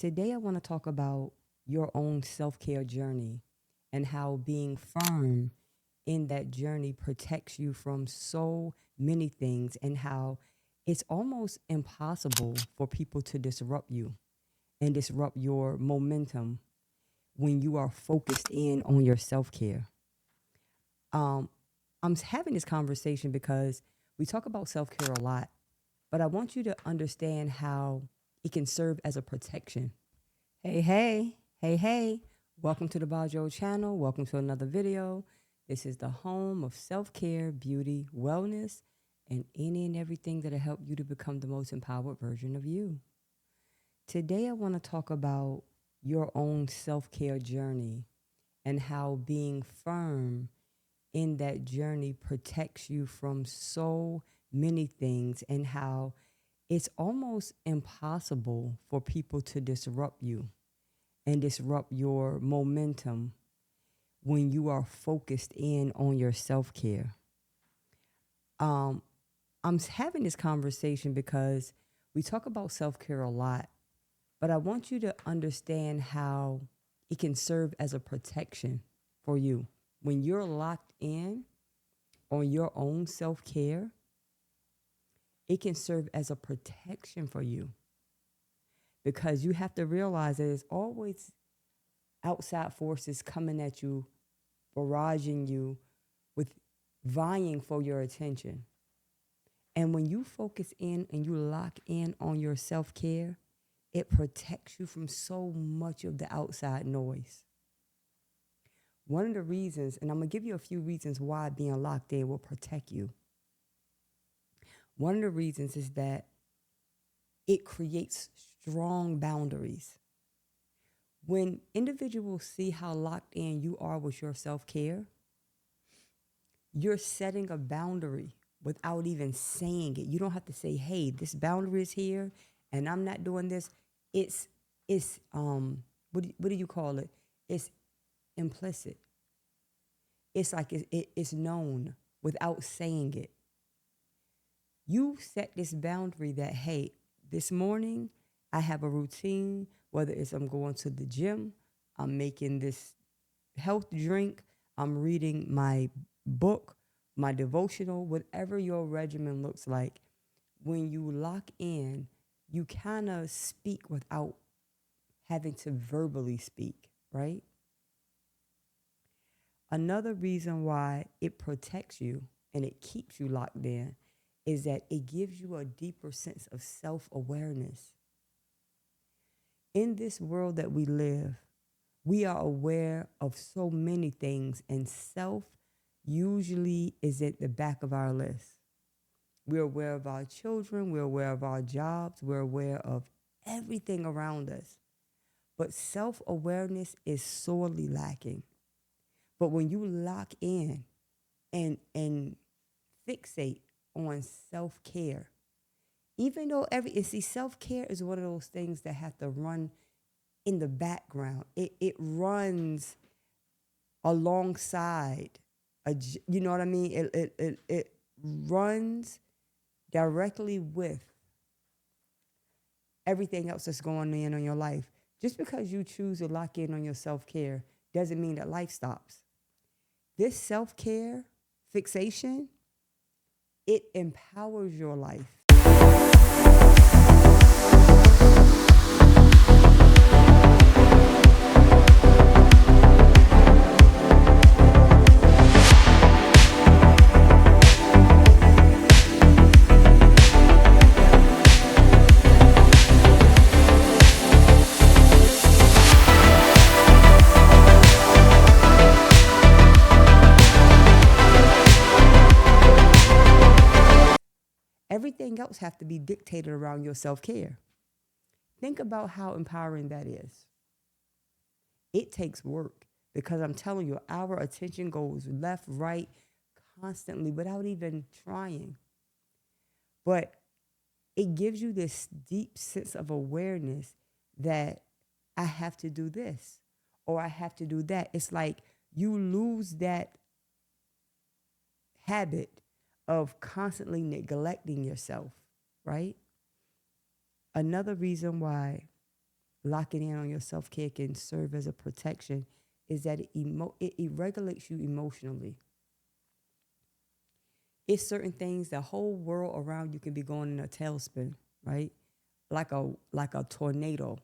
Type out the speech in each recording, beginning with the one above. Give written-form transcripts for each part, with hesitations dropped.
Today, I want to talk about your own self care journey and how being firm in that journey protects you from so many things, and how it's almost impossible for people to disrupt you and disrupt your momentum when you are focused in on your self care. Um, I'm having this conversation because we talk about self care a lot, but I want you to understand how it can serve as a protection. Hey, hey, hey, hey. Welcome to the Bajo channel. Welcome to another video. This is the home of self care, beauty, wellness, and any and everything that'll help you to become the most empowered version of you. Today, I want to talk about your own self care journey and how being firm in that journey protects you from so many things, and how it's almost impossible for people to disrupt you and disrupt your momentum when you are focused in on your self care. Um, I'm having this conversation because we talk about self care a lot, but I want you to understand how it can serve as a protection for you. When you're locked in on your own self care, it can serve as a protection for you, because you have to realize that there's always outside forces coming at you, barraging you with vying for your attention. And when you focus in and you lock in on your self care, it protects you from so much of the outside noise. One of the reasons, and I'm going to give you a few reasons why being locked in will protect you. One of the reasons is that it creates strong boundaries. When individuals see how locked in you are with your self care, you're setting a boundary without even saying it. You don't have to say, "Hey, this boundary is here, and I'm not doing this." It's what do you call it? It's implicit. It's like it's known without saying it. You set this boundary that, hey, this morning I have a routine, whether it's I'm going to the gym, I'm making this health drink, I'm reading my book, my devotional, whatever your regimen looks like. When you lock in, you kind of speak without having to verbally speak, right? Another reason why it protects you and it keeps you locked in is that it gives you a deeper sense of self awareness. In this world that we live, we are aware of so many things, and self usually is at the back of our list. We're aware of our children, we're aware of our jobs, we're aware of everything around us. But self awareness is sorely lacking. But when you lock in and fixate on self care, even though and see, self care is one of those things that have to run in the background. It runs alongside you know what I mean? It runs directly with everything else that's going on in your life. Just because you choose to lock in on your self care doesn't mean that life stops. This self care fixation, it empowers your life. Everything else have to be dictated around your self care. Think about how empowering that is. It takes work, because I'm telling you, our attention goes left, right, constantly without even trying. But it gives you this deep sense of awareness that I have to do this or I have to do that. It's like you lose that habit of constantly neglecting yourself, right? Another reason why locking in on your self-care can serve as a protection is that it regulates you emotionally. It's certain things, the whole world around you can be going in a tailspin, right? Like a tornado.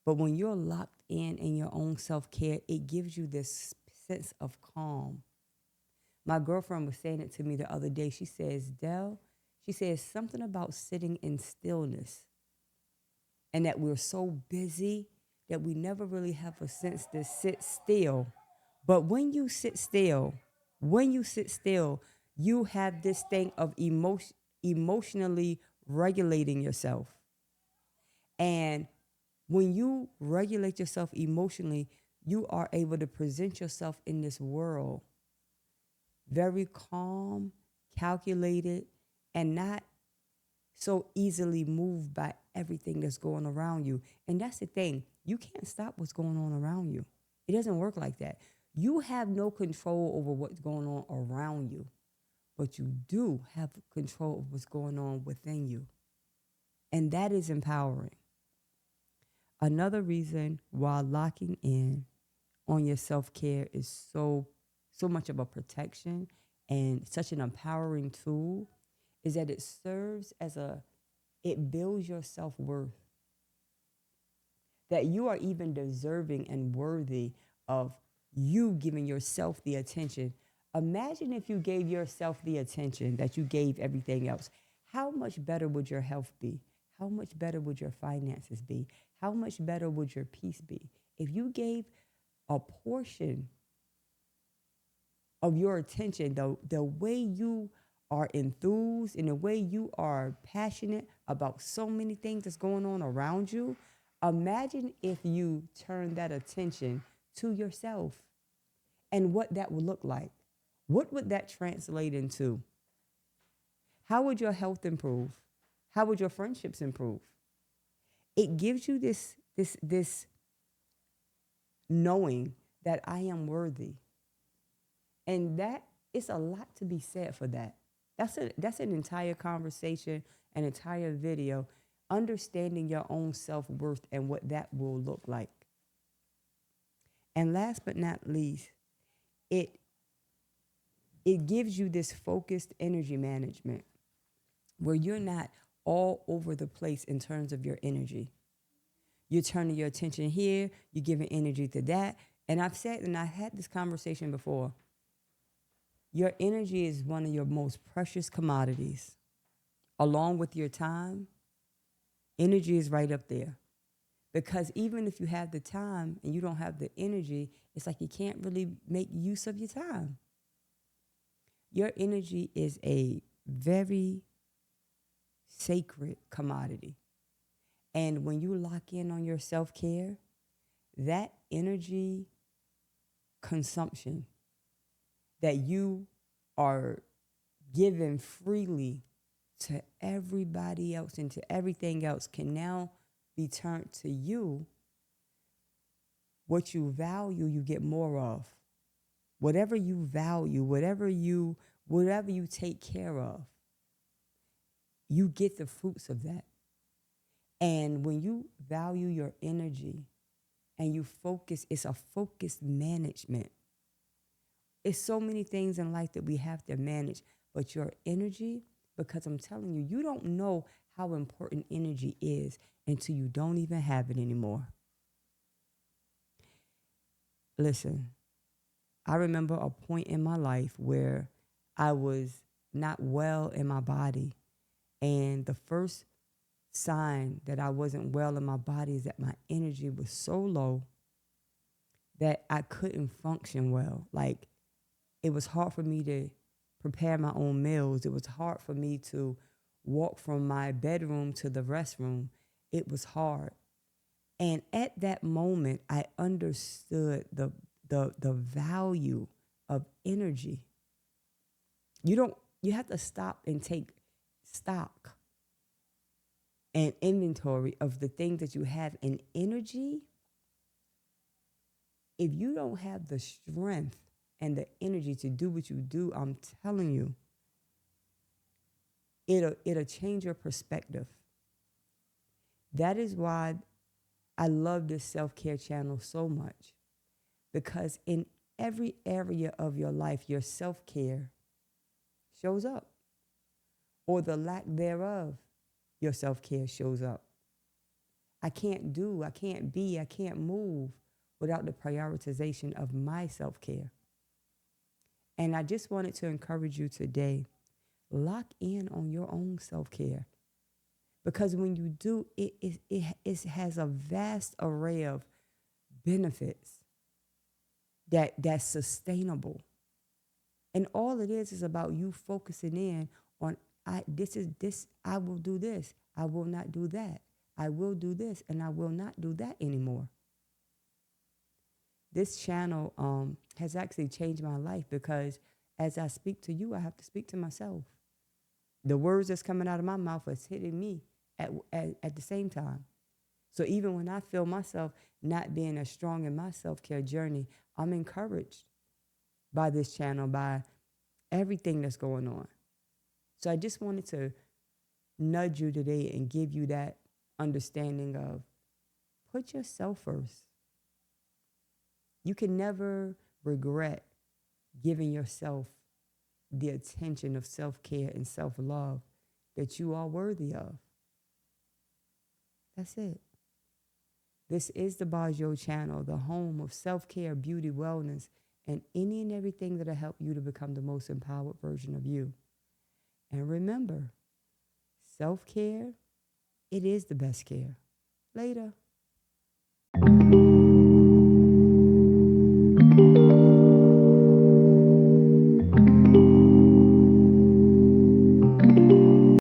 But when you're locked in your own self-care, it gives you this sense of calm. My girlfriend was saying it to me the other day. She says, Dell, she says something about sitting in stillness and that we're so busy that we never really have a sense to sit still. But when you sit still, you have this thing of emotionally regulating yourself. And when you regulate yourself emotionally, you are able to present yourself in this world very calm, calculated, and not so easily moved by everything that's going around you. And that's the thing. You can't stop what's going on around you. It doesn't work like that. You have no control over what's going on around you, but you do have control of what's going on within you. And that is empowering. Another reason why locking in on your self-care is so much of a protection and such an empowering tool is that it builds your self-worth, that you are even deserving and worthy of you giving yourself the attention. Imagine if you gave yourself the attention that you gave everything else. How much better would your health be? How much better would your finances be? How much better would your peace be? If you gave a portion of your attention, the way you are enthused and the way you are passionate about so many things that's going on around you, imagine if you turn that attention to yourself and what that would look like. What would that translate into? How would your health improve? How would your friendships improve? It gives you this knowing that I am worthy. And that it's a lot to be said for that. That's an entire conversation, an entire video, understanding your own self-worth and what that will look like. And last but not least, it it gives you this focused energy management where you're not all over the place in terms of your energy. You're turning your attention here, you're giving energy to that. And I've said, and I had this conversation before, your energy is one of your most precious commodities. Along with your time, energy is right up there. Because even if you have the time and you don't have the energy, it's like you can't really make use of your time. Your energy is a very sacred commodity. And when you lock in on your self care, that energy consumption that you are given freely to everybody else and to everything else can now be turned to you. What you value, you get more of. Whatever you value, whatever you take care of, you get the fruits of that. And when you value your energy and you focus, it's a focused management. It's so many things in life that we have to manage, but your energy, because I'm telling you, you don't know how important energy is until you don't even have it anymore. Listen, I remember a point in my life where I was not well in my body. And the first sign that I wasn't well in my body is that my energy was so low that I couldn't function well. Like it was hard for me to prepare my own meals. It was hard for me to walk from my bedroom to the restroom. It was hard. And at that moment, I understood the value of energy. You have to stop and take stock and inventory of the things that you have in energy. If you don't have the strength and the energy to do what you do, I'm telling you, it'll change your perspective. That is why I love this self-care channel so much because in every area of your life, your self-care shows up, or the lack thereof, your self-care shows up. I can't do, I can't be, I can't move without the prioritization of my self-care. And I just wanted to encourage you today, lock in on your own self-care. Because when you do, it has a vast array of benefits that's sustainable. And all it is about you focusing in on I will do this. I will not do that. I will do this and I will not do that anymore. This channel has actually changed my life because as I speak to you, I have to speak to myself. The words that's coming out of my mouth is hitting me at the same time. So even when I feel myself not being as strong in my self-care journey, I'm encouraged by this channel, by everything that's going on. So I just wanted to nudge you today and give you that understanding of put yourself first. You can never regret giving yourself the attention of self-care and self-love that you are worthy of. That's it. This is the Bajo channel, the home of self-care, beauty, wellness, and any and everything that'll help you to become the most empowered version of you. And remember, self-care, it is the best care. Later.